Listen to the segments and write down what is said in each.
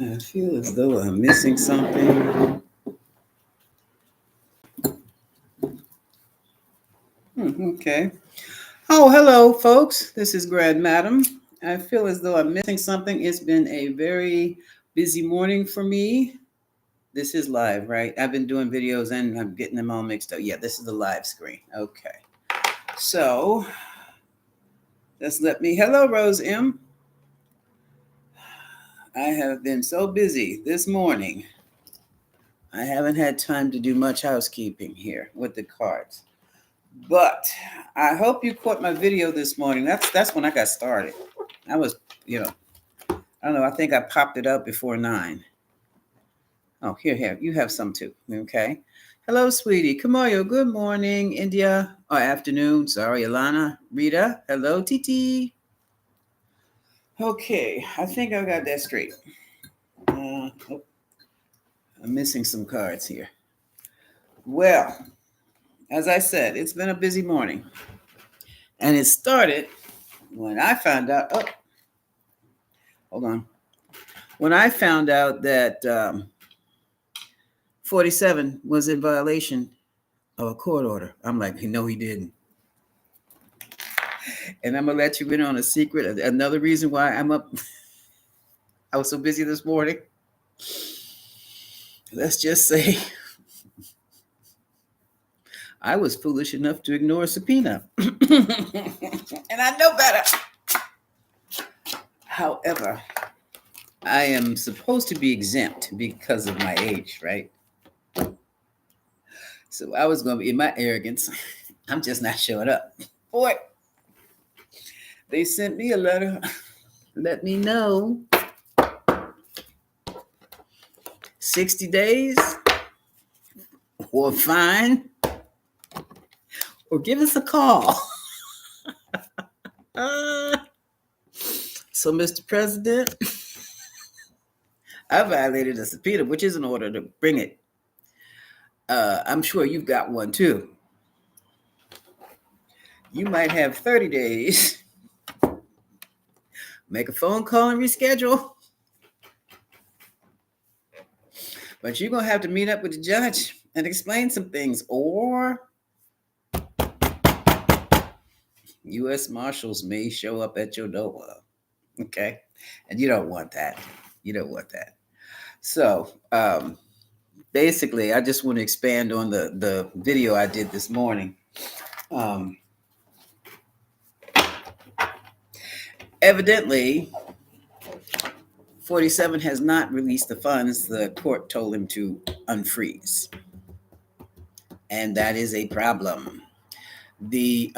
I feel as though I'm missing something. Okay. Oh, hello, folks. This is Grand Madam. I feel as though I'm missing something. It's been a very busy morning for me. This is live, right? I've been doing videos and I'm getting them all mixed up. Yeah, this is the live screen. Okay. So, just let me. Hello, Rose M. I have been so busy this morning. I haven't had time to do much housekeeping here with the cards. But I hope you caught my video this morning. That's when I got started. I was, I don't know. I think I popped it up before 9. Oh, here. You have some too. Okay. Hello, sweetie. Kamoyo, good morning. India, or afternoon. Sorry, Alana. Rita, hello, Titi. Okay, I think I got that straight. Oh, I'm missing some cards here. Well, as I said, it's been a busy morning. And it started when I found out. Oh, hold on. When I found out that 47 was in violation of a court order, I'm like, no, he didn't. And I'm going to let you in on a secret. Another reason why I'm up, I was so busy this morning. Let's just say I was foolish enough to ignore a subpoena. And I know better. However, I am supposed to be exempt because of my age, right? So I was going to be, in my arrogance, I'm just not showing up. Boy, they sent me a letter. Let me know 60 days or fine or give us a call. So, Mr. President, I violated a subpoena, which is an order to bring it. I'm sure you've got one too. You might have 30 days. Make a phone call and reschedule. But you're going to have to meet up with the judge and explain some things. Or U.S. Marshals may show up at your door. Okay? And you don't want that. You don't want that. So, basically, I just want to expand on the video I did this morning. Evidently, 47 has not released the funds the court told him to unfreeze. And that is a problem. The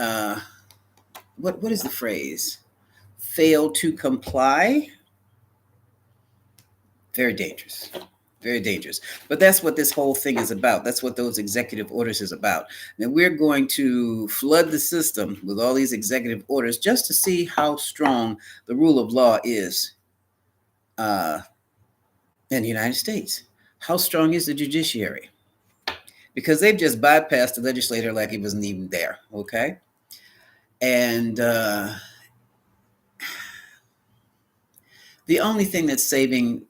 what is the phrase? Fail to comply. Very dangerous. Very dangerous. But that's what this whole thing is about. That's what those executive orders is about. And we're going to flood the system with all these executive orders just to see how strong the rule of law is in the United States. How strong is the judiciary? Because they've just bypassed the legislator like he wasn't even there. Okay. And the only thing that's saving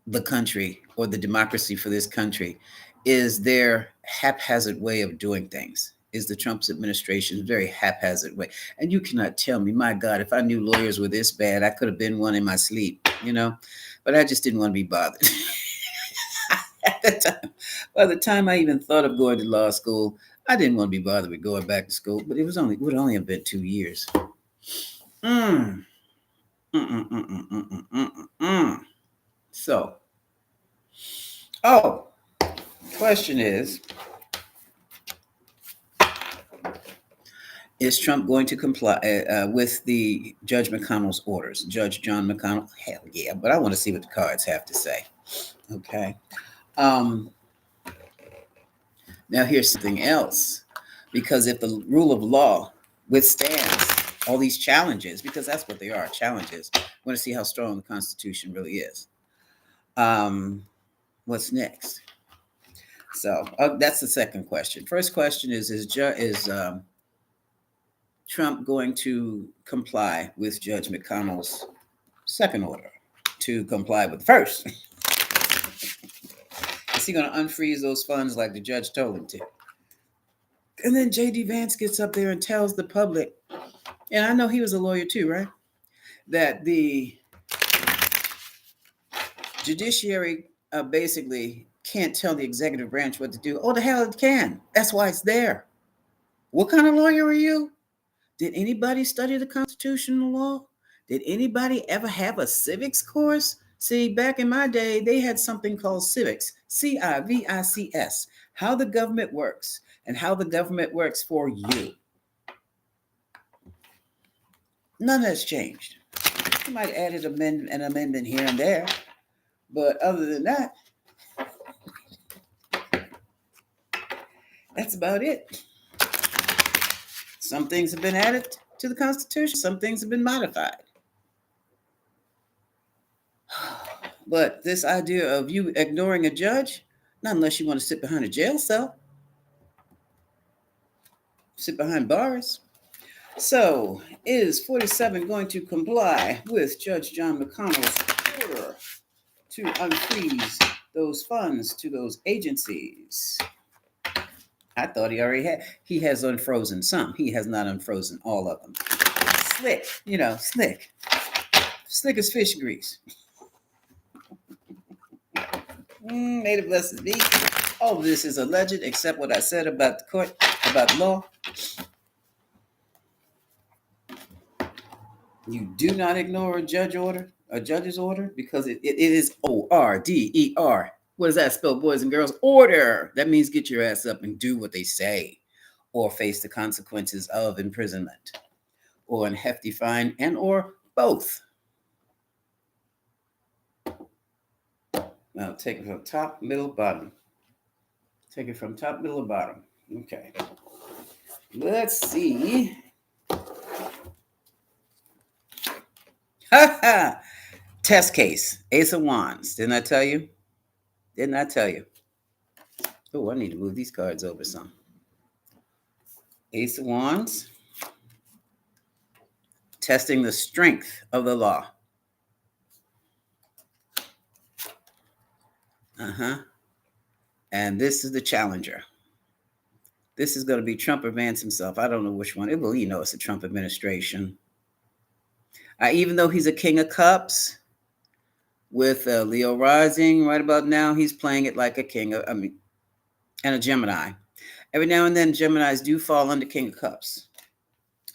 the country or the democracy for this country is their haphazard way of doing things, is the Trump's administration's very haphazard way. And you cannot tell me, my God, if I knew lawyers were this bad, I could have been one in my sleep, but I just didn't want to be bothered. At the time, by the time I even thought of going to law school, I didn't want to be bothered with going back to school, but it would only have been 2 years. So, question is Trump going to comply with the Judge McConnell's orders? Judge John McConnell? Hell yeah, but I want to see what the cards have to say. Okay. Now here's something else. Because if the rule of law withstands all these challenges, because that's what they are, challenges, I want to see how strong the Constitution really is. What's next? So that's the second question. First question is Trump going to comply with Judge McConnell's second order to comply with the first? Is he going to unfreeze those funds like the judge told him to? And then J.D. Vance gets up there and tells the public, and I know he was a lawyer too, right? That the judiciary basically can't tell the executive branch what to do. Oh, the hell it can. That's why it's there. What kind of lawyer are you? Did anybody study the constitutional law? Did anybody ever have a civics course? See, back in my day, they had something called civics, CIVICS, how the government works and how the government works for you. None has changed. You might add an amendment here and there, but other than that, that's about it. Some things have been added to the Constitution, some things have been modified. But this idea of you ignoring a judge, not unless you want to sit behind a jail cell, sit behind bars. So, is 47 going to comply with Judge John McConnell's order to unfreeze those funds to those agencies? I thought he has unfrozen some. He has not unfrozen all of them. Slick, slick. Slick as fish grease. May the blessed be. All of this is alleged, except what I said about the court, about law. You do not ignore a judge's order, because it is ORDER. What does that spell, boys and girls? Order. That means get your ass up and do what they say, or face the consequences of imprisonment, or a hefty fine, and or both. Now take it from top, middle, bottom. Take it from top, middle, and bottom. Okay. Let's see. Test case. Ace of Wands. Didn't I tell you? Oh, I need to move these cards over some. Ace of Wands. Testing the strength of the law. And this is the challenger. This is going to be Trump or Vance himself. I don't know which one. It's a Trump administration. Even though he's a king of cups with Leo rising right about now, he's playing it like a king of, and a Gemini. Every now and then, Geminis do fall under king of cups.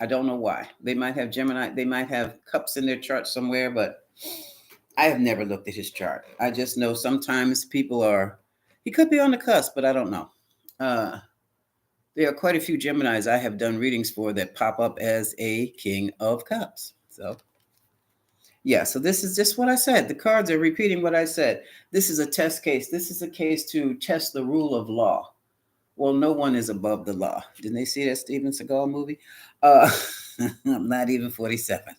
I don't know why. They might have cups in their chart somewhere, but I have never looked at his chart. I just know sometimes he could be on the cusp, but I don't know. There are quite a few Geminis I have done readings for that pop up as a king of cups. So, yeah, so this is just what I said. The cards are repeating what I said. This is a test case. This is a case to test the rule of law. Well, no one is above the law. Didn't they see that Steven Seagal movie? Not even 47.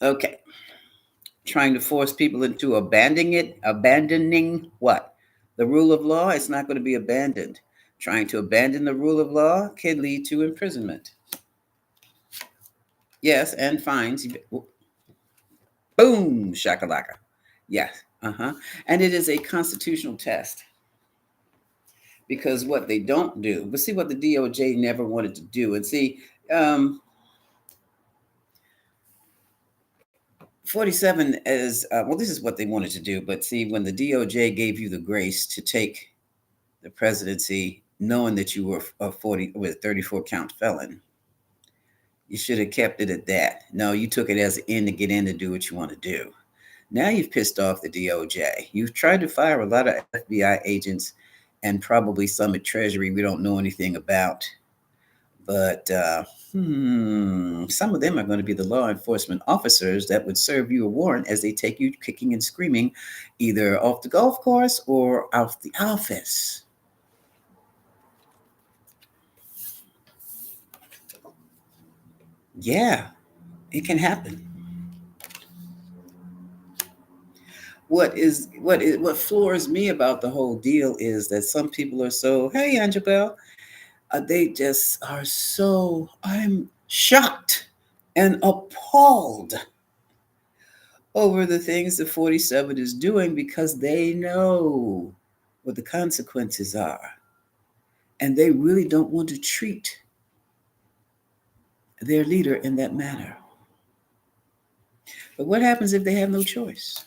Okay. Trying to force people into abandoning what? The rule of law. It's not going to be abandoned. Trying to abandon the rule of law can lead to imprisonment. Yes, and fines. Boom, shakalaka. Yes, And it is a constitutional test. Because what they don't do, but see what the DOJ never wanted to do. And see, 47 is, this is what they wanted to do. But see, when the DOJ gave you the grace to take the presidency, knowing that you were a 34 count felon, you should have kept it at that. No, you took it as an in to get in to do what you want to do. Now you've pissed off the DOJ. You've tried to fire a lot of FBI agents and probably some at Treasury we don't know anything about. But some of them are going to be the law enforcement officers that would serve you a warrant as they take you kicking and screaming either off the golf course or off the office. Yeah, it can happen. What floors me about the whole deal is that some people are so, hey, Angela, they just are so, I'm shocked and appalled over the things that 47 is doing because they know what the consequences are. And they really don't want to treat their leader in that manner. But what happens if they have no choice?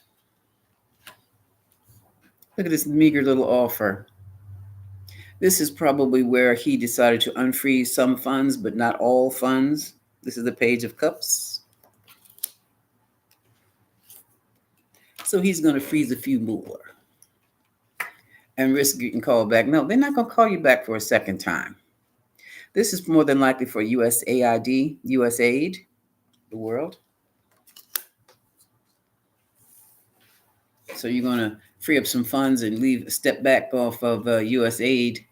Look at this meager little offer. This is probably where he decided to unfreeze some funds, but not all funds. This is the Page of Cups. So he's going to freeze a few more and risk getting called back. No, they're not going to call you back for a second time. This is more than likely for USAID, USAID, the world. So you're going to free up some funds and step back off of USAID,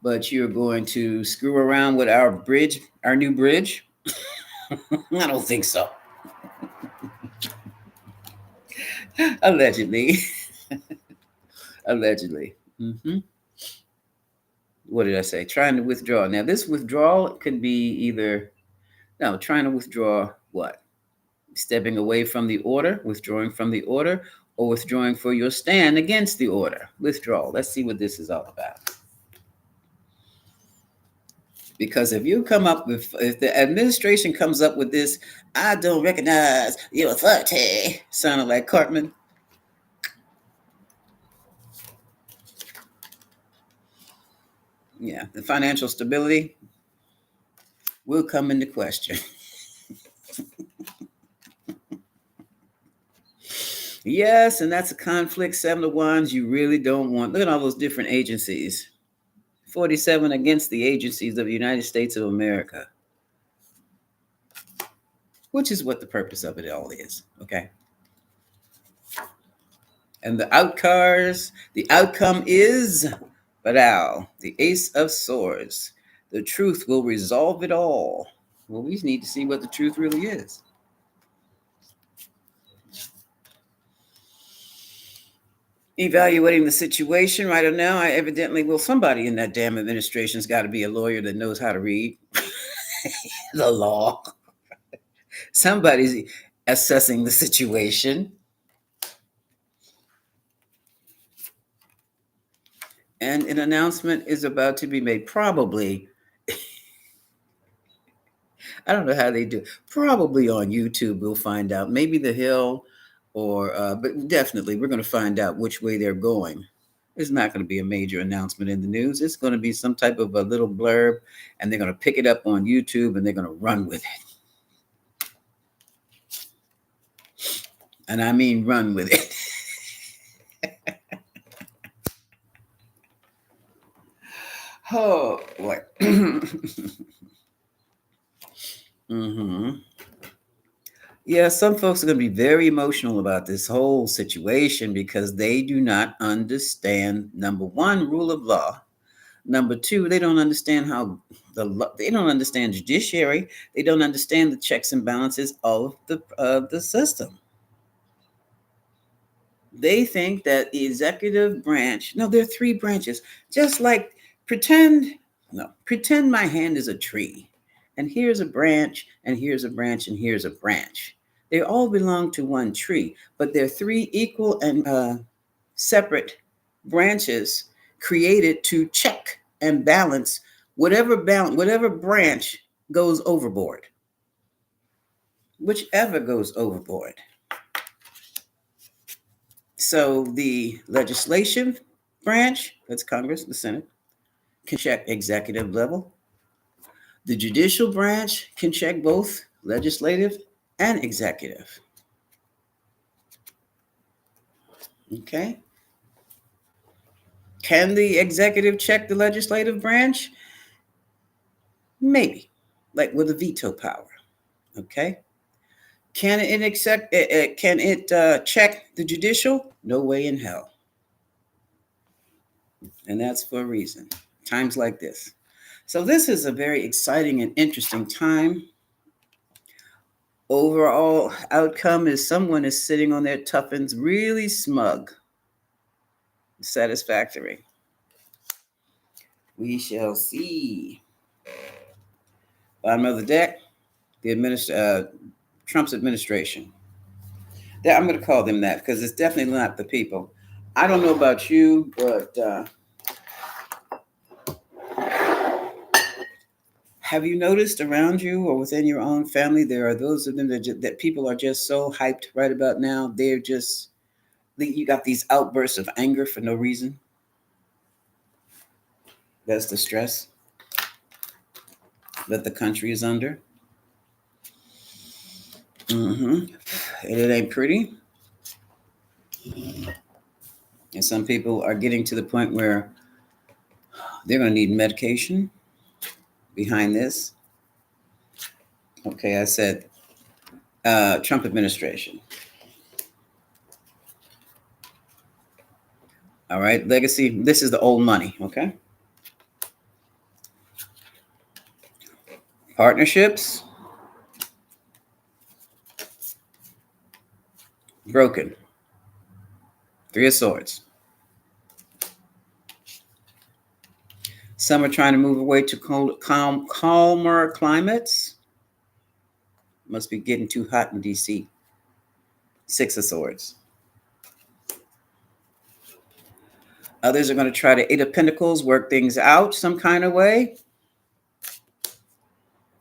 but you're going to screw around with our bridge, our new bridge. I don't think so. Allegedly. Allegedly. What did I say? Trying to withdraw. Now, this withdrawal could be either, no, trying to withdraw what? Stepping away from the order, withdrawing from the order, or withdrawing for your stand against the order. Withdrawal. Let's see what this is all about. Because if you come up with, if the administration comes up with this, I don't recognize your authority, sounded like Cartman. Yeah, the financial stability will come into question. Yes, and that's a conflict. 7 of Wands you really don't want. Look at all those different agencies. 47 against the agencies of the United States of America, which is what the purpose of it all is. Okay. And the outcome is Badal, the Ace of Swords. The truth will resolve it all. Well, we need to see what the truth really is. Evaluating the situation right now. I evidently, well, somebody in that damn administration's got to be a lawyer that knows how to read the law. Somebody's assessing the situation. And an announcement is about to be made. Probably, I don't know how they do it. Probably on YouTube, we'll find out. Maybe The Hill, or but definitely we're going to find out which way they're going. It's not going to be a major announcement in the news. It's going to be some type of a little blurb, and they're going to pick it up on YouTube and they're going to run with it. And I mean run with it. Oh boy. Yeah, some folks are going to be very emotional about this whole situation because they do not understand, number one, rule of law. Number two, they don't understand they don't understand judiciary. They don't understand the checks and balances of the system. They think that the executive branch, no, there are 3 branches, just like pretend my hand is a tree, and here's a branch, and here's a branch, and here's a branch. They all belong to one tree, but they're 3 equal and separate branches created to check and balance whatever branch goes overboard, whichever goes overboard. So the legislative branch, that's Congress, the Senate, can check executive level. The judicial branch can check both legislative and executive. Okay. Can the executive check the legislative branch? Maybe, like with a veto power. Okay. Can it check the judicial? No way in hell. And that's for a reason. Times like this. So this is a very exciting and interesting time. Overall outcome is someone is sitting on their tuffins really smug, satisfactory. We shall see. Bottom of the deck, the Trump's administration. I'm going to call them that because it's definitely not the people. I don't know about you, but have you noticed around you or within your own family, there are those of them that people are just so hyped right about now. They're just, you got these outbursts of anger for no reason. That's the stress that the country is under. And it ain't pretty. And some people are getting to the point where they're going to need medication behind this. Okay, I said Trump administration. All right, legacy. This is the old money. Okay, partnerships broken. Three of Swords. Some are trying to move away to calmer climates. Must be getting too hot in DC. Six of Swords. Others are going to try to Eight of Pentacles, work things out some kind of way.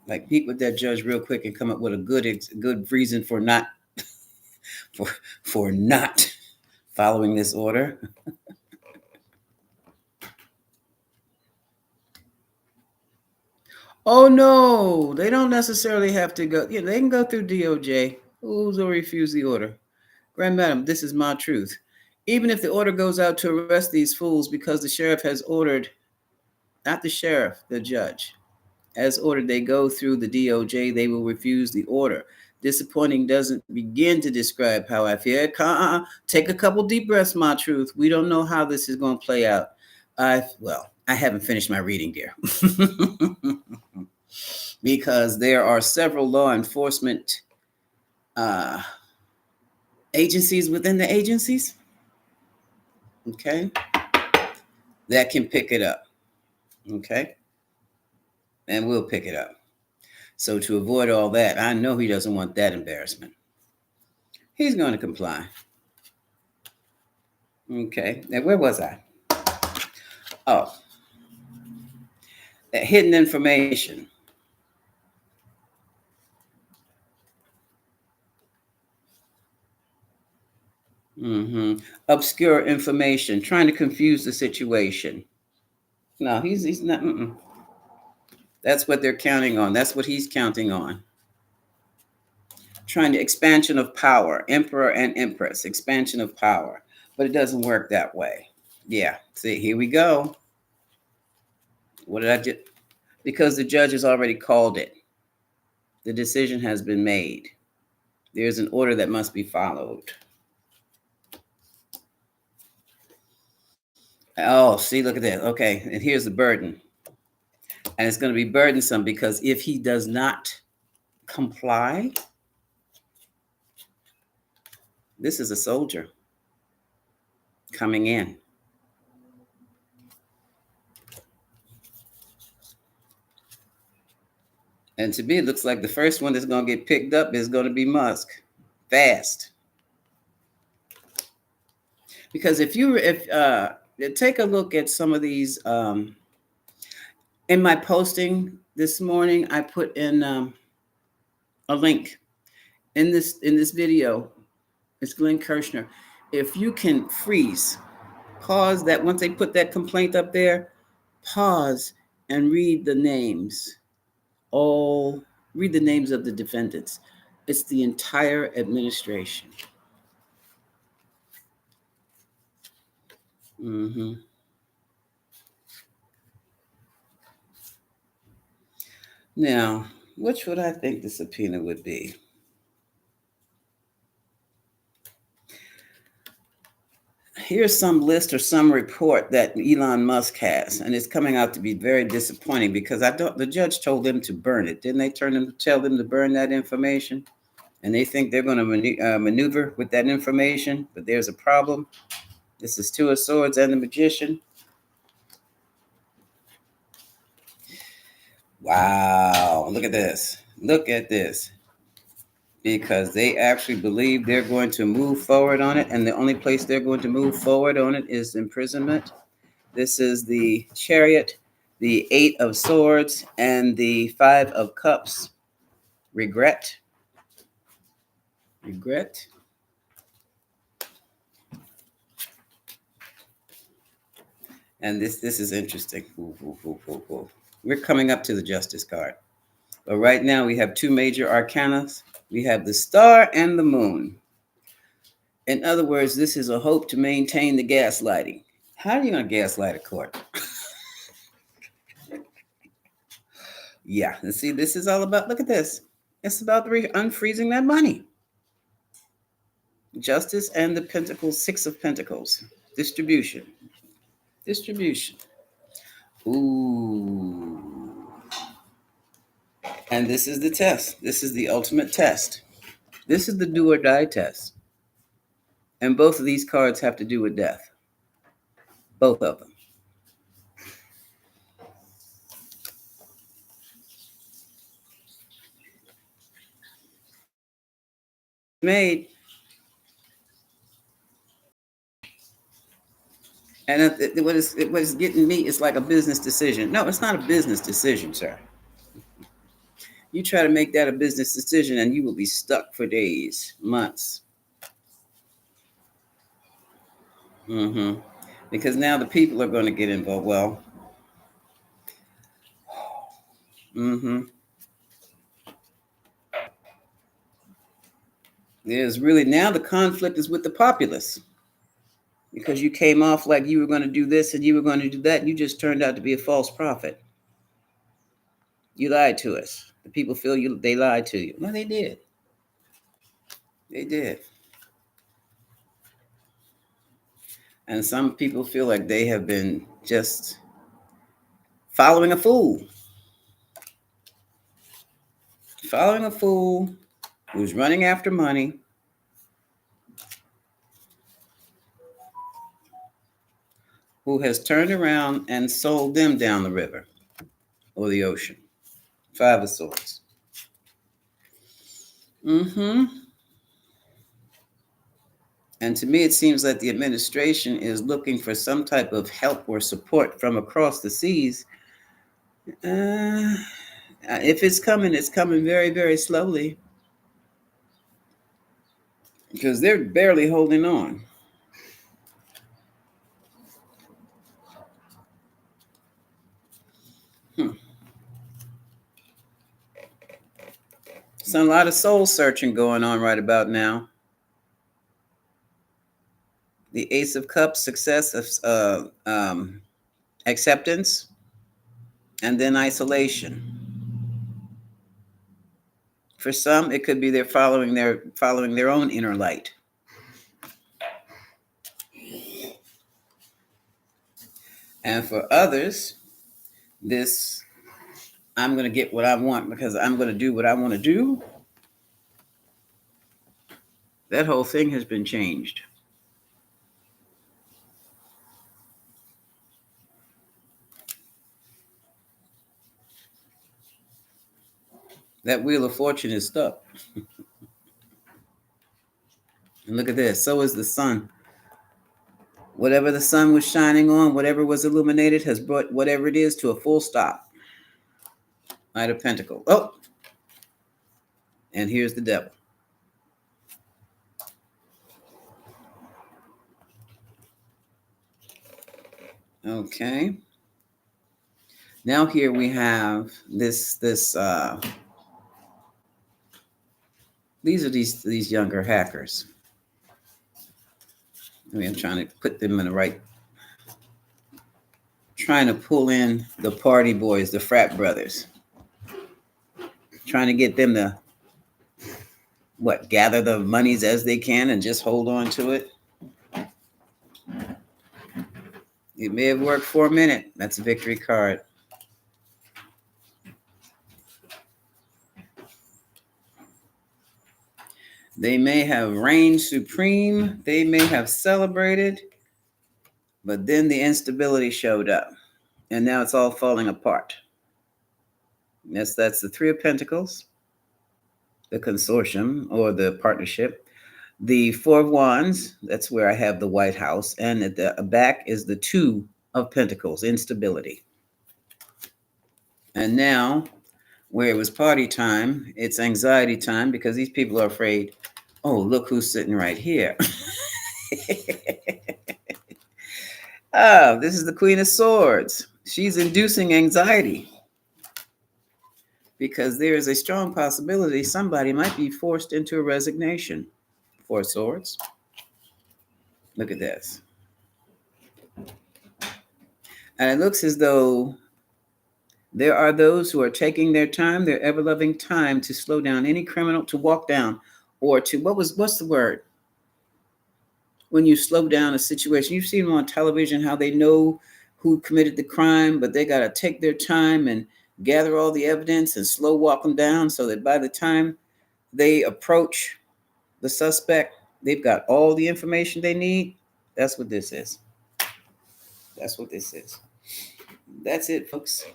Like meet with that judge real quick and come up with a good reason for not for for not following this order. Oh no, they don't necessarily have to go. Yeah, they can go through DOJ. Who's will refuse the order? Grand Madam, this is my truth. Even if the order goes out to arrest these fools because the sheriff has ordered, not the sheriff, the judge, has ordered they go through the DOJ, they will refuse the order. Disappointing doesn't begin to describe how I feel. Take a couple deep breaths, my truth. We don't know how this is going to play out. I haven't finished my reading, dear. Because there are several law enforcement uh, agencies within the agencies, okay, that can pick it up, okay, and we'll pick it up. So to avoid all that, I know he doesn't want that embarrassment. He's going to comply. Okay, now where was I? Oh, that hidden information. Obscure information, trying to confuse the situation. No, he's not. That's what they're counting on. That's what he's counting on. Trying to expansion of power, emperor and empress, expansion of power, but it doesn't work that way. Yeah, see, here we go. What did I do? Because the judge has already called it. The decision has been made. There's an order that must be followed. Oh, see, look at that. Okay, and here's the burden. And it's going to be burdensome because if he does not comply, this is a soldier coming in. And to me, it looks like the first one that's going to get picked up is going to be Musk. Fast. Because if take a look at some of these in my posting this morning, I put in a link in this video. It's Glenn Kirshner. If you can freeze, pause that once they put that complaint up there, pause and read the names. Read the names of the defendants. It's the entire administration. Now, which would I think the subpoena would be? Here's some list or some report that Elon Musk has, and it's coming out to be very disappointing because the judge told them to burn it. Didn't they tell them to burn that information? And they think they're going to maneuver with that information, but there's a problem. This is Two of Swords and the Magician. Wow, look at this. Look at this. because they actually believe they're going to move forward on it, and the only place they're going to move forward on it is imprisonment. This is the Chariot, the Eight of Swords, and the Five of Cups. Regret. Regret. And this is interesting. Ooh, ooh, ooh, ooh, ooh. We're coming up to the Justice card. But right now we have two major arcana. We have the Star and the Moon. In other words, this is a hope to maintain the gaslighting. How are you going to gaslight a court? Yeah, and see, this is all about, look at this. It's about unfreezing that money. Justice and the Pentacles, Six of Pentacles. Distribution. Distribution. Ooh. And this is the test. This is the ultimate test. This is the do or die test. And both of these cards have to do with death. Both of them. Made. And what is getting me is like a business decision. No, it's not a business decision, sir. You try to make that a business decision and you will be stuck for days, months. Mm-hmm. Because now the people are going to get involved. Well, mm-hmm. There's really now the conflict is with the populace. Because you came off like you were going to do this and you were going to do that. And you just turned out to be a false prophet. You lied to us. The people feel they lied to you. No, they did. They did. And some people feel like they have been just following a fool. Following a fool who's running after money, who has turned around and sold them down the river or the ocean. Five of Swords. Mm-hmm. And to me, it seems that the administration is looking for some type of help or support from across the seas. If it's coming very, very slowly. Because they're barely holding on. So a lot of soul searching going on right about now. The Ace of Cups, success of acceptance, and then isolation. For some, it could be they're following their own inner light. And for others, this I'm going to get what I want because I'm going to do what I want to do. That whole thing has been changed. That Wheel of Fortune is stuck. And look at this. So is the sun. Whatever the sun was shining on, whatever was illuminated, has brought whatever it is to a full stop. Knight of Pentacles. Oh, and here's the devil. Okay. Now here we have this. These are these younger hackers. I mean, I'm trying to put them in the right. Trying to pull in the party boys, the frat brothers. Trying to get them to gather the monies as they can and just hold on to it. It may have worked for a minute. That's a victory card. They may have reigned supreme. They may have celebrated. But then the instability showed up. And now it's all falling apart. Yes, that's the Three of Pentacles. the consortium or the partnership. The Four of Wands, that's where I have the White House. And at the back is the Two of Pentacles, instability. And now, where it was party time, it's anxiety time because these people are afraid. Oh, look who's sitting right here. This is the Queen of Swords. She's inducing anxiety because there is a strong possibility somebody might be forced into a resignation. Four of Swords. Look at this. And it looks as though there are those who are taking their time, their ever-loving time, to slow down any criminal, to walk down, or to, what's the word? When you slow down a situation. You've seen them on television, how they know who committed the crime, but they got to take their time and gather all the evidence and slow walk them down so that by the time they approach the suspect, they've got all the information they need. That's what this is. That's what this is. That's it, folks.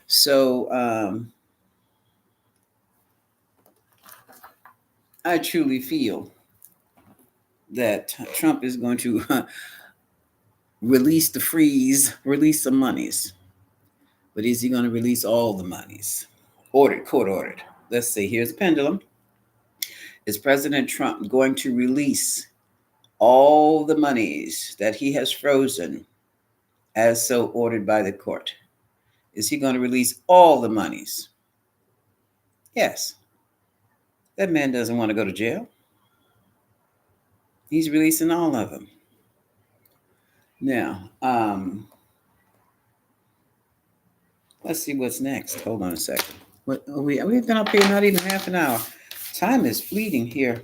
So I truly feel that Trump is going to release some monies. But is he going to release all the monies? Court ordered. Let's see, here's a pendulum. Is President Trump going to release all the monies that he has frozen as so ordered by the court? Is he going to release all the monies? Yes. That man doesn't want to go to jail. He's releasing all of them. Now, let's see what's next. Hold on a second. We've been up here not even half an hour. Time is fleeting here.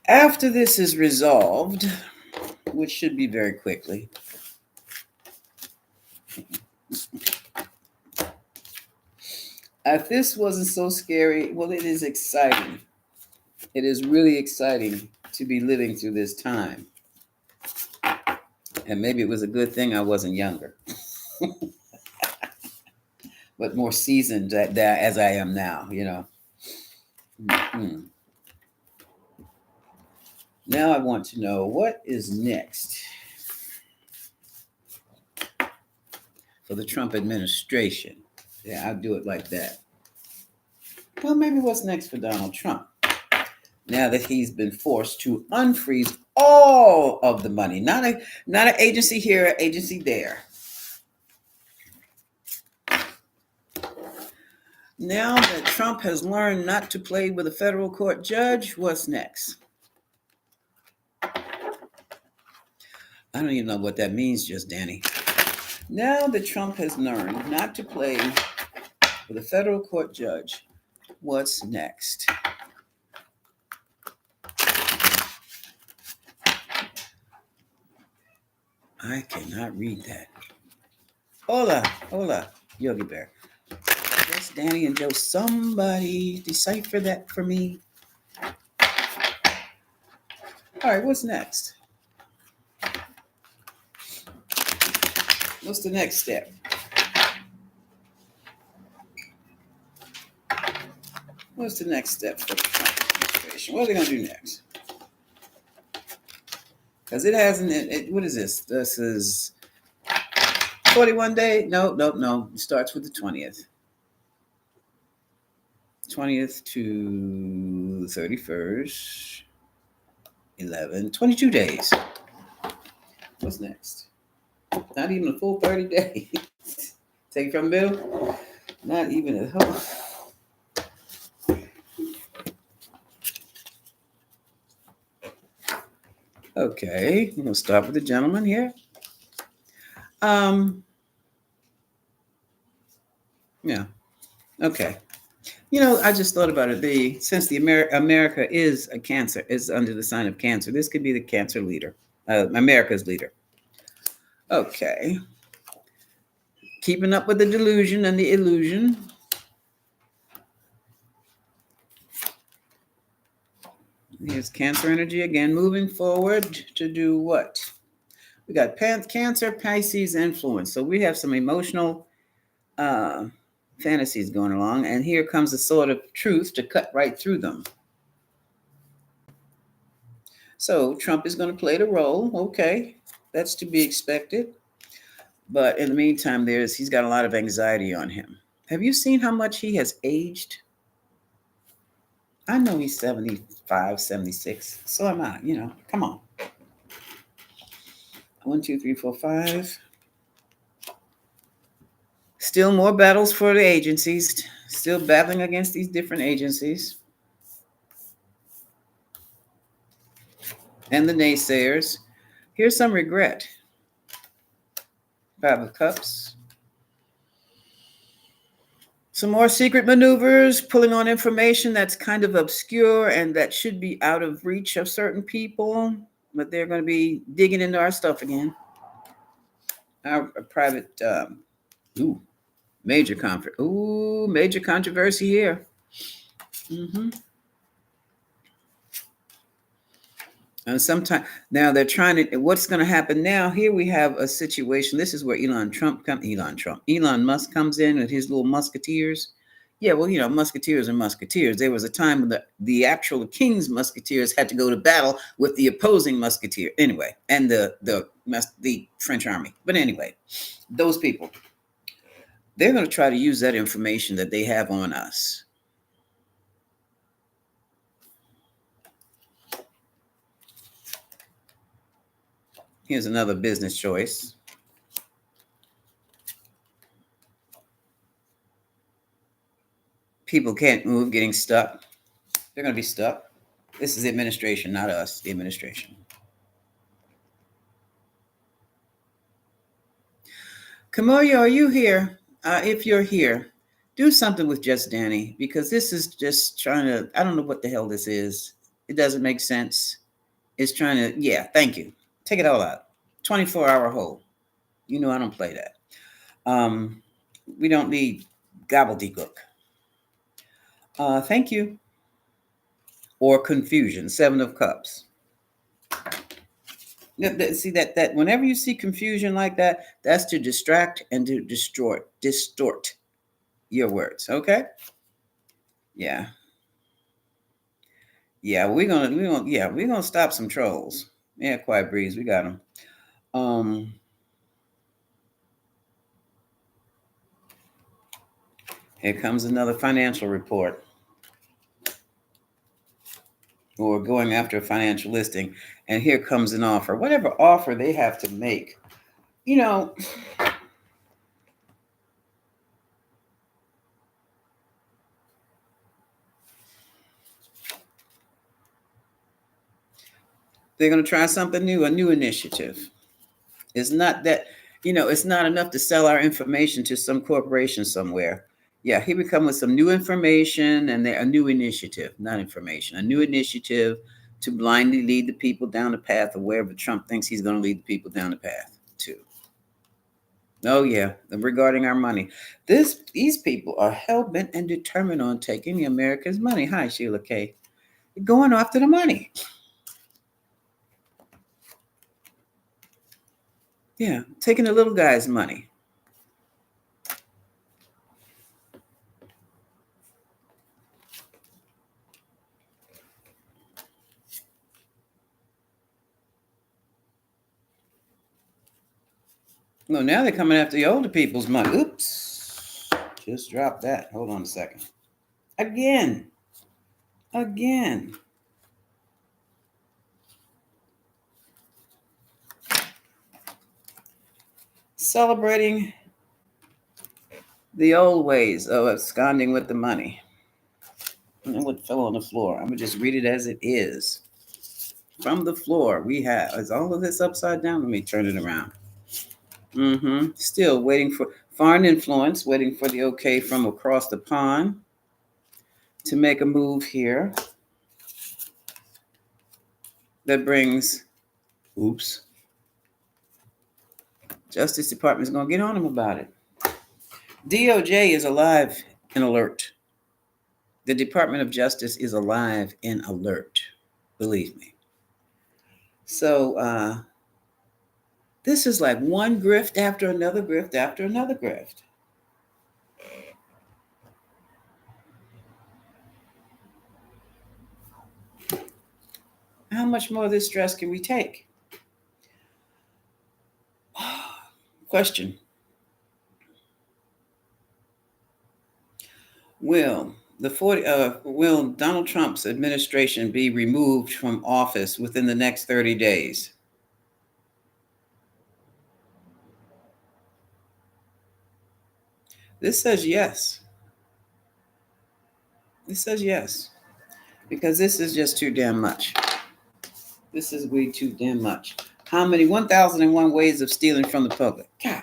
After this is resolved, which should be very quickly, if this wasn't so scary, well, it is exciting. It is really exciting to be living through this time. And maybe it was a good thing I wasn't younger, but more seasoned as I am now, you know. Mm-hmm. Now I want to know what is next for the Trump administration. Yeah, I'll do it like that. Well, maybe what's next for Donald Trump? Now that he's been forced to unfreeze all of the money, not an agency here, agency there. Now that Trump has learned not to play with a federal court judge, what's next? I don't even know what that means, just Danny. Now that Trump has learned not to play with a federal court judge, what's next? I cannot read that. Hola, Yogi Bear. Yes, Danny and Joe, somebody decipher that for me. All right, what's next? What's the next step? What's the next step for the Trump administration? What are they going to do next? Because it hasn't, what is this? This is 41 days? No. It starts with the 20th. 20th to 31st. 22 days. What's next? Not even a full 30 days. Take from Bill? Not even a whole. Okay, I'm going to start with the gentleman here. Yeah. Okay. You know, I just thought about it. Since America is a Cancer, is under the sign of Cancer, this could be the Cancer leader, America's leader. Okay. Keeping up with the delusion and the illusion. Here's It's Cancer energy again, moving forward to do what? We got Cancer, Pisces influence. So we have some emotional fantasies going along, and here comes the sword of truth to cut right through them. So Trump is going to play the role. Okay, that's to be expected. But in the meantime, he's got a lot of anxiety on him. Have you seen how much he has aged? I know he's 75, 76. So am I, come on. 1, 2, 3, 4, 5. Still more battles for the agencies. Still battling against these different agencies. And the naysayers. Here's some regret. 5 of Cups. Some more secret maneuvers, pulling on information that's kind of obscure and that should be out of reach of certain people, but they're going to be digging into our stuff again. Our private, major controversy here. And sometimes now they're trying to. What's going to happen now? Here we have a situation. This is where Elon Musk comes in with his little musketeers. Yeah, well, musketeers are musketeers. There was a time when the actual king's musketeers had to go to battle with the opposing musketeer. Anyway, and the French army. But anyway, those people, they're going to try to use that information that they have on us. Here's another business choice. People can't move, getting stuck. They're going to be stuck. This is the administration, not us, the administration. Camoya, are you here? If you're here, do something with Just Danny, because this is just trying to, I don't know what the hell this is. It doesn't make sense. It's trying to, yeah, thank you. Take it all out. 24-hour hold. I don't play that. We don't need gobbledygook. Thank you. Or confusion, 7 of Cups. See that whenever you see confusion like that, that's to distract and to distort your words. Okay? Yeah. Yeah, we're gonna stop some trolls. Yeah, Quiet Breeze, we got them. Here comes another financial report. Or going after a financial listing, and here comes an offer. Whatever offer they have to make, they're going to try something new, a new initiative. It's not that, it's not enough to sell our information to some corporation somewhere. Yeah, here we come with some new information and a new initiative, not information, a new initiative to blindly lead the people down the path of wherever Trump thinks he's going to lead the people down the path to. Oh, yeah, regarding our money. These people are hell-bent and determined on taking the Americans' money. Hi, Sheila K. Going after the money. Yeah, taking the little guy's money. No, now they're coming after the older people's money. Oops. Just dropped that. Hold on a second. Again. Celebrating the old ways of absconding with the money. And what fell on the floor. I'm going to just read it as it is. From the floor, we have, is all of this upside down? Let me turn it around. Still waiting for foreign influence, waiting for the okay from across the pond to make a move here that brings, Justice Department is going to get on them about it. DOJ is alive and alert. The Department of Justice is alive and alert. Believe me. So this is like one grift after another grift after another grift. How much more of this stress can we take? Question. Will Donald Trump's administration be removed from office within the next 30 days? This says yes. This says yes. Because this is just too damn much. This is way too damn much. How many? 1,001 ways of stealing from the public. God.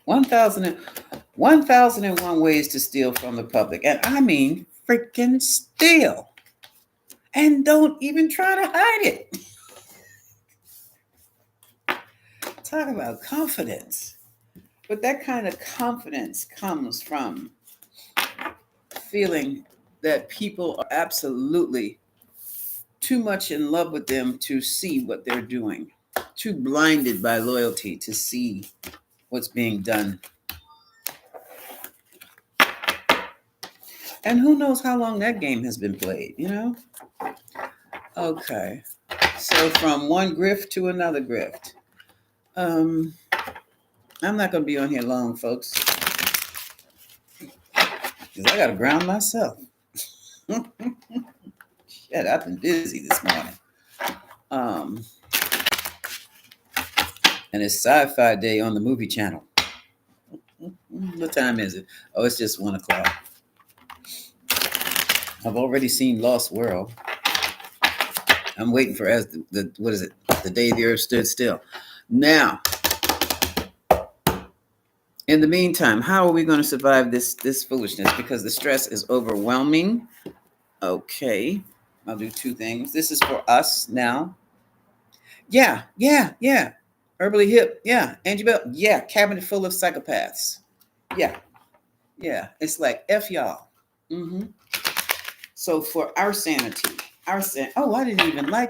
1,001 ways to steal from the public. And I mean freaking steal. And don't even try to hide it. Talk about confidence. But that kind of confidence comes from feeling that people are absolutely too much in love with them to see what they're doing, too blinded by loyalty to see what's being done. And who knows how long that game has been played, you know? Okay. So from one grift to another grift. I'm not going to be on here long, folks, because I got to ground myself. Shit, I've been busy this morning. And it's Sci-Fi Day on the movie channel. What time is it? Oh, it's just 1 o'clock. I've already seen Lost World. I'm waiting for what is it? The Day the Earth Stood Still. Now, in the meantime, how are we going to survive this foolishness? Because the stress is overwhelming. Okay, I'll do two things. This is for us now. Yeah. Herbally Hip. Yeah. Angie Bell. Yeah. Cabinet full of psychopaths. Yeah. It's like F y'all. So for our sanity, oh, I didn't even I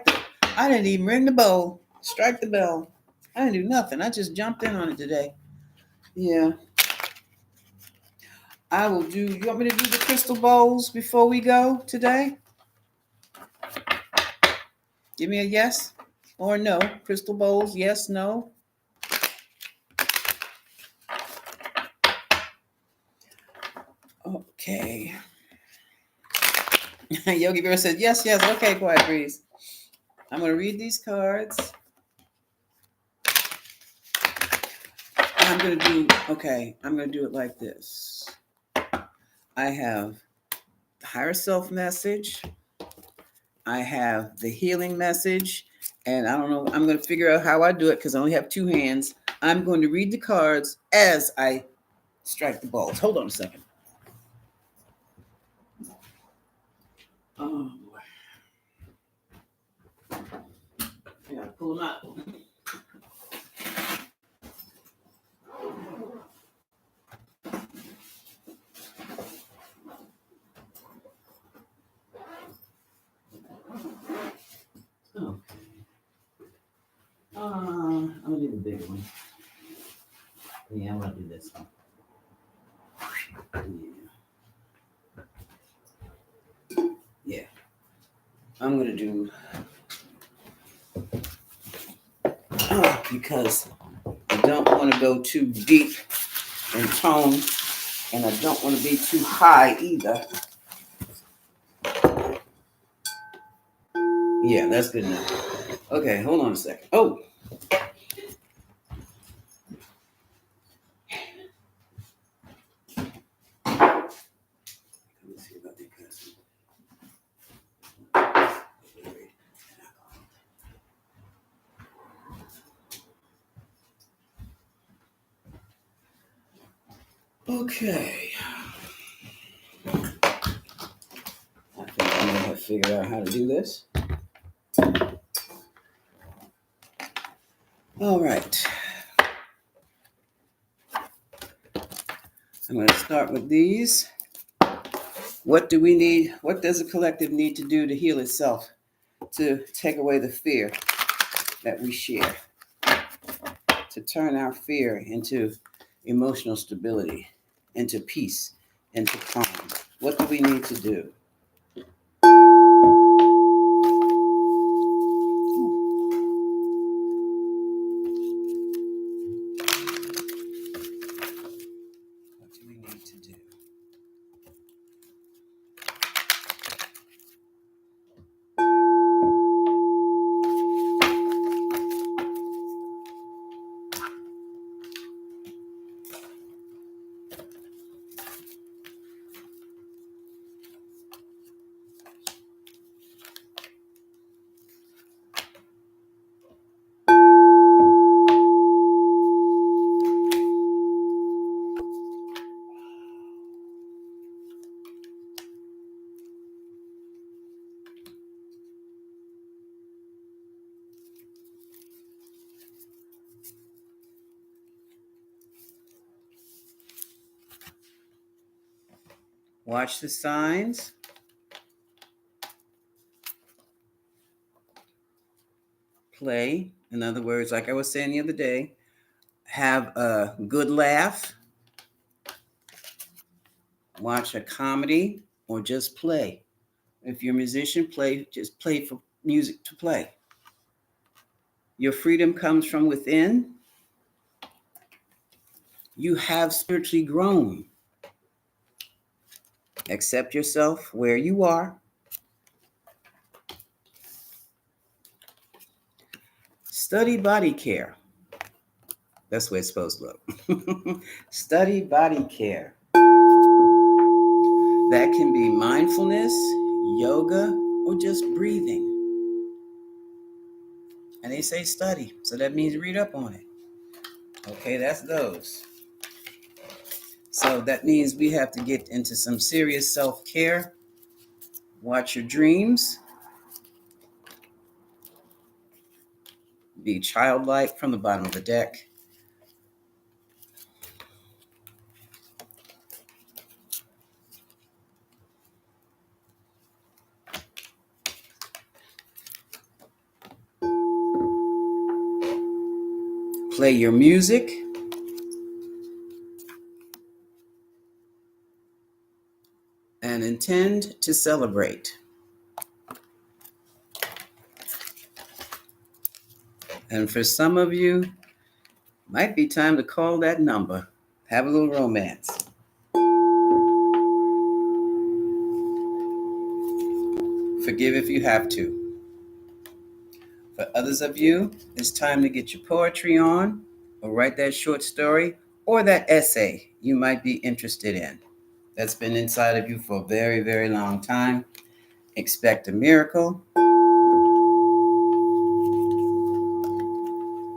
didn't even ring the bell, strike the bell. I didn't do nothing. I just jumped in on it today. Yeah. I will do. You want me to do the crystal bowls before we go today? Give me a yes or no. Crystal bowls, yes, no. Okay. Yogi Bear said yes. Okay, quiet, please. I'm going to read these cards. I'm going to do it like this. I have the higher self message. I have the healing message. And I don't know, I'm going to figure out how I do it because I only have two hands. I'm going to read the cards as I strike the balls. Hold on a second. Oh, boy. I got to pull them out. I'm gonna do the big one. Yeah, I'm gonna do this one. Yeah. I'm gonna do because I don't want to go too deep in tone, and I don't want to be too high either. Yeah, that's good enough. Okay, hold on a second. Oh. Okay. I think I'm gonna have to figure out how to do this. All right. I'm going to start with these. What do we need? What does the collective need to do to heal itself, to take away the fear that we share, to turn our fear into emotional stability, into peace, into calm? What do we need to do? What do we need to do? Watch the signs. Play. In other words, like I was saying the other day, have a good laugh. Watch a comedy or just play. If you're a musician, play, just play for music to play. Your freedom comes from within. You have spiritually grown. Accept yourself where you are. Study body care. That's the way it's supposed to look. Study body care. That can be mindfulness, yoga, or just breathing. And they say study, so that means read up on it. Okay, that's those. So that means we have to get into some serious self-care. Watch your dreams. Be childlike from the bottom of the deck. Play your music. And intend to celebrate. And for some of you, might be time to call that number. Have a little romance. Forgive if you have to. For others of you, it's time to get your poetry on, or write that short story, or that essay you might be interested in. That's been inside of you for a very, very long time. Expect a miracle.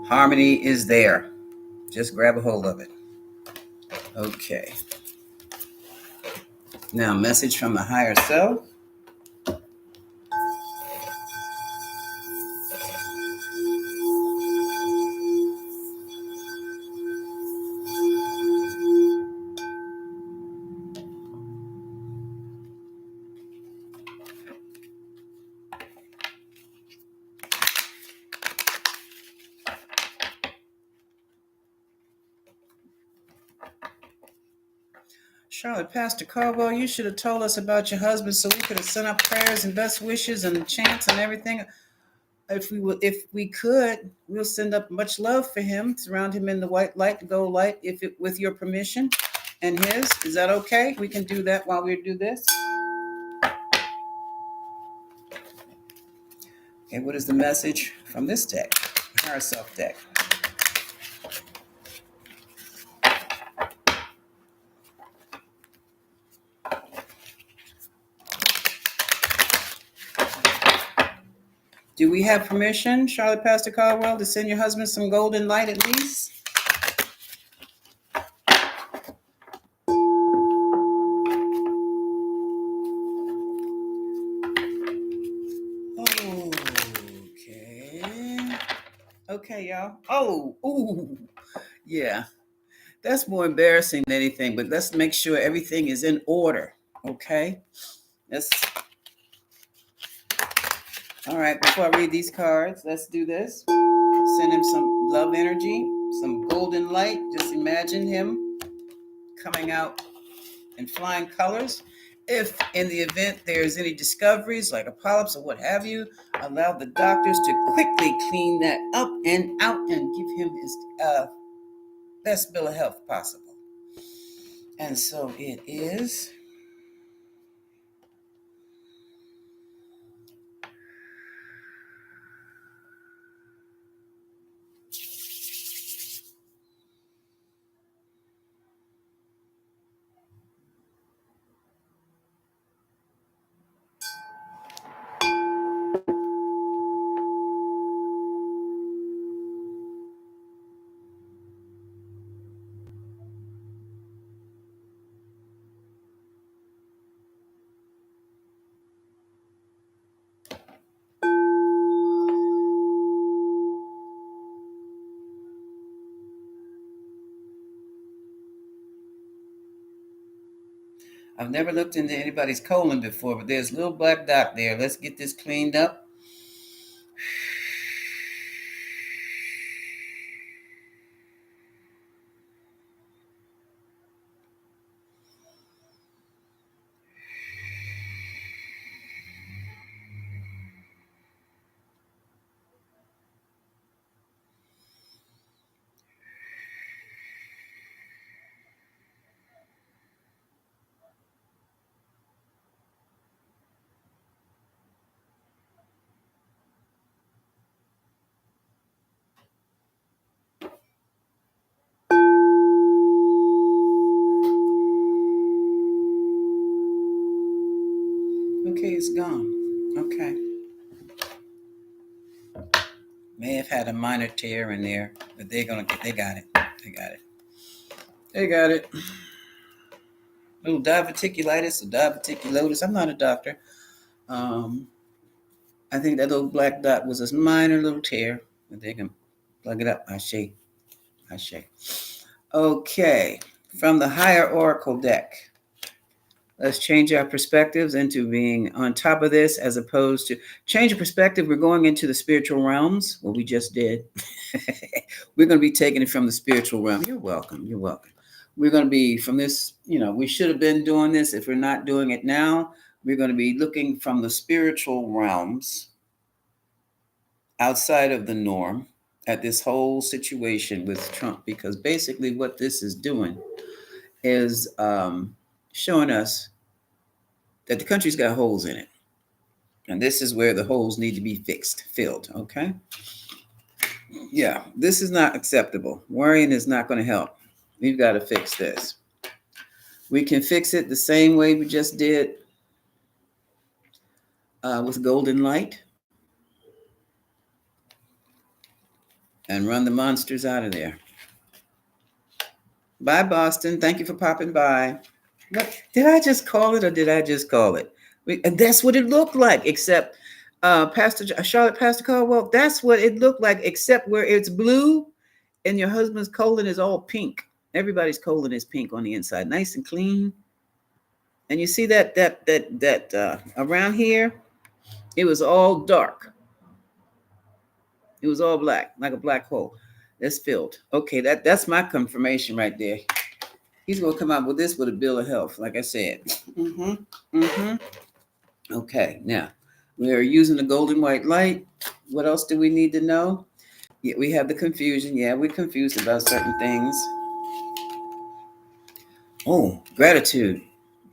Harmony is there. Just grab a hold of it. Okay. Now, message from the higher self. Charlotte, Pastor Caldwell, you should have told us about your husband so we could have sent up prayers and best wishes and chants and everything. If we could, we'll send up much love for him, surround him in the white light, the gold light, with your permission and his. Is that okay? We can do that while we do this. Okay, what is the message from this deck? Higher self deck. Do we have permission, Charlotte Pastor Caldwell, to send your husband some golden light at least? Okay. Okay, y'all. Oh, ooh, yeah. That's more embarrassing than anything, but let's make sure everything is in order. Okay. Let's all right, before I read these cards, let's do this. Send him some love energy, some golden light. Just imagine him coming out in flying colors. If in the event there's any discoveries like a polyps or what have you, allow the doctors to quickly clean that up and out and give him his best bill of health possible. And so it is. I've never looked into anybody's colon before, but there's a little black dot there. Let's get this cleaned up. Okay, it's gone. Okay. May have had a minor tear in there, but they got it. They got it. They got it. Little diverticulitis or diverticulosis. I'm not a doctor. I think that little black dot was a minor little tear, but they can plug it up. I shake. Okay. From the higher oracle deck. Let's change our perspectives into being on top of this as opposed to change of perspective. We're going into the spiritual realms. What we just did. We're going to be taking it from the spiritual realm. You're welcome. We're going to be from this, we should have been doing this. If we're not doing it now, we're going to be looking from the spiritual realms outside of the norm at this whole situation with Trump, because basically what this is doing is showing us that the country's got holes in it. And this is where the holes need to be filled, okay? Yeah, this is not acceptable. Worrying is not going to help. We've got to fix this. We can fix it the same way we just did with golden light and run the monsters out of there. Bye, Boston. Thank you for popping by. What, did I just call it or did I just call it? And that's what it looked like, except Pastor Caldwell, that's what it looked like, except where it's blue and your husband's colon is all pink. Everybody's colon is pink on the inside, nice and clean. And you see that around here, it was all dark. It was all black, like a black hole. That's filled. Okay, that's my confirmation right there. He's gonna come out with this with a bill of health, like I said. Okay, now we are using the golden white light. What else do we need to know? Yeah, we have the confusion. Yeah, we're confused about certain things. Oh, gratitude.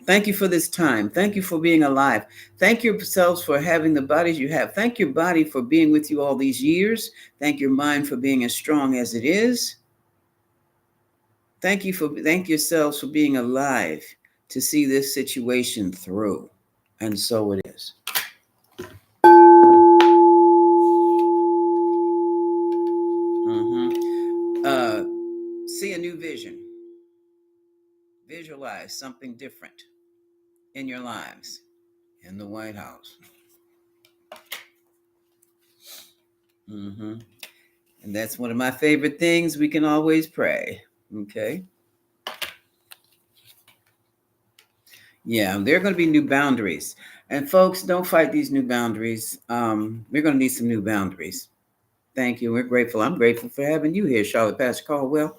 Thank you for this time. Thank you for being alive. Thank yourselves for having the bodies you have. Thank your body for being with you all these years. Thank your mind for being as strong as it is. Thank yourselves for being alive to see this situation through. And so it is. See a new vision. Visualize something different in your lives in the White House. And that's one of my favorite things. We can always pray. Okay. Yeah, there are going to be new boundaries. And folks, don't fight these new boundaries. We're going to need some new boundaries. Thank you. We're grateful. I'm grateful for having you here, Charlotte Pastor Caldwell.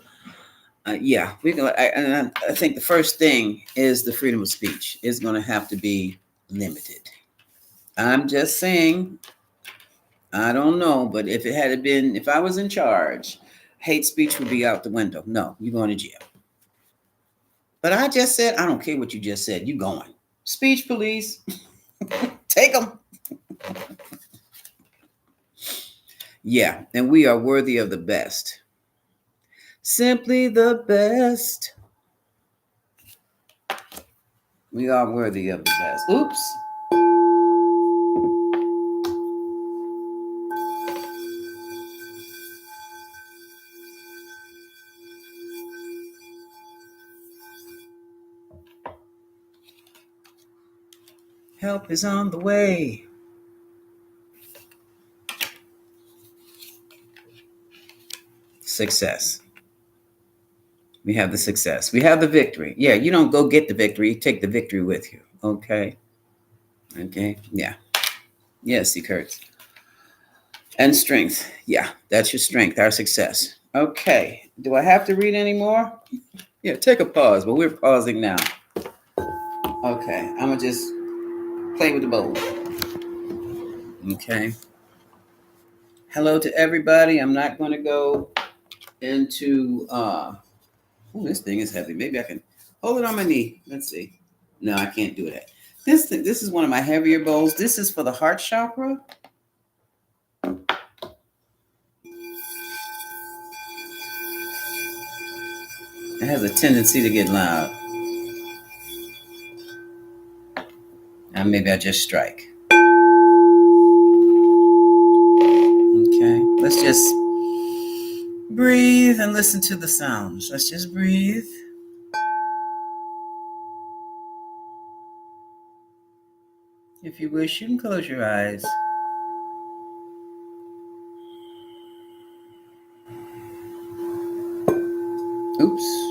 Yeah, we're gonna. I think the first thing is the freedom of speech is going to have to be limited. I'm just saying. I don't know, but if it had been, if I was in charge, hate speech would be out the window. No, you're going to jail. But I just said, I don't care what you just said. You going? Speech police, take them. Yeah, and we are worthy of the best. Simply the best. We are worthy of the best. Oops. Help is on the way. Success. We have the success. We have the victory. Yeah, you don't go get the victory. You take the victory with you. Okay. Okay. Yeah. Yes, he hurts. And strength. Yeah, that's your strength, our success. Okay. Do I have to read any more? Yeah, take a pause, but we're pausing now. Okay. I'm going to just play with the bowl. Okay. Hello to everybody. I'm not going to go into this thing is heavy. Maybe I can hold it on my knee. Let's see. No, I can't do that. This is one of my heavier bowls. This is for the heart chakra. It has a tendency to get loud. And maybe I just strike. Okay. Let's just breathe and listen to the sounds. Let's just breathe. If you wish, you can close your eyes. Oops.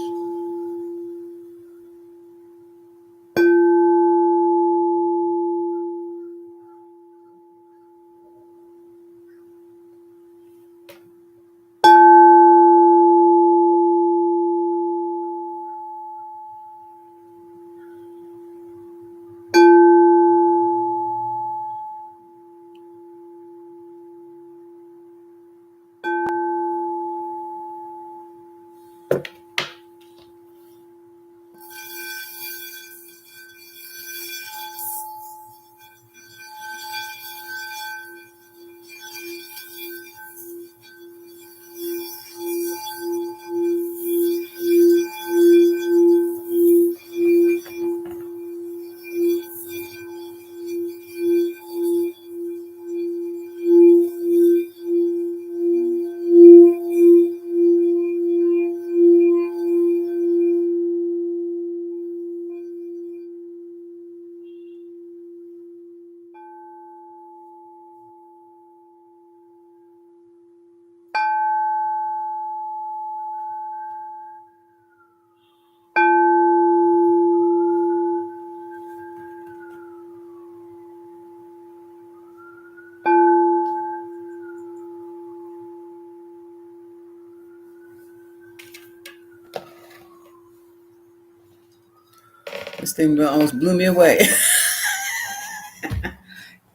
This thing almost blew me away.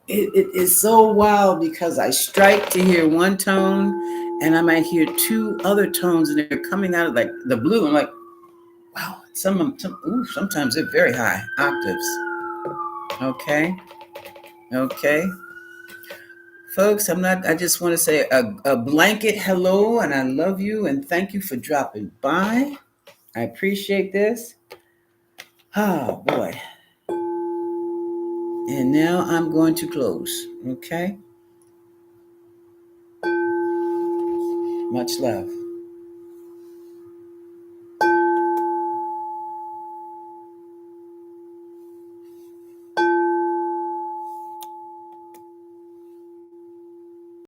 It is so wild because I strike to hear one tone and I might hear two other tones and they're coming out of like the blue. I'm like, wow, sometimes they're very high octaves. Okay. Okay. Folks, I just want to say a blanket hello and I love you and thank you for dropping by. I appreciate this. Oh boy. And now I'm going to close. Okay. Much love.